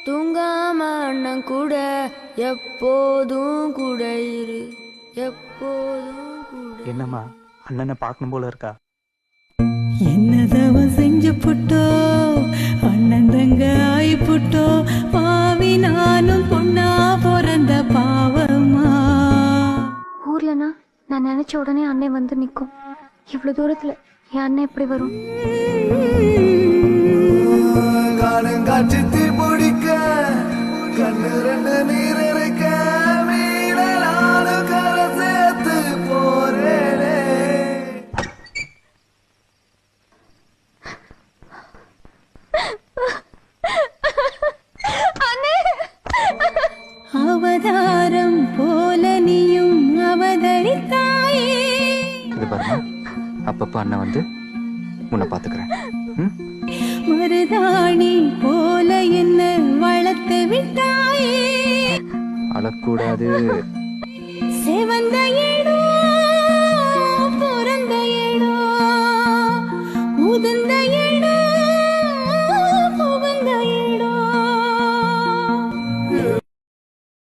தூங்காம அண்ணன் கூட எப்போதும் கூட இரு, எப்போதும் கூட. என்னம்மா அண்ணனை பார்க்கணும் போல இருக்கா? என்னதவ செஞ்சு புட்டோ அண்ணன் தங்க ஆயி புட்டோ பாவி நானும் பொண்ணா பிறந்த பாவமா. ஊர்லனா நான் நினைச்ச உடனே அண்ணன் வந்து நிற்கும். இவ்வளவு தூரத்துல என் அண்ணன் எப்படி வரும்? காற்று தீ பிடிக்க கண்ணு ரெண்டு நீர் இருக்க மீனலாடு கரை சேர்த்து போறேனே. அவதாரம் போல நீயும் அவதரித்தாயே. இது பாருங்க, அப்பப்ப அண்ணன் வந்து உன்னை பாத்துக்கிறேன். மருதாணி போல என்ன வளர்த்து விட்டாயே. அழக்கூடாது. செவந்த ஏடோ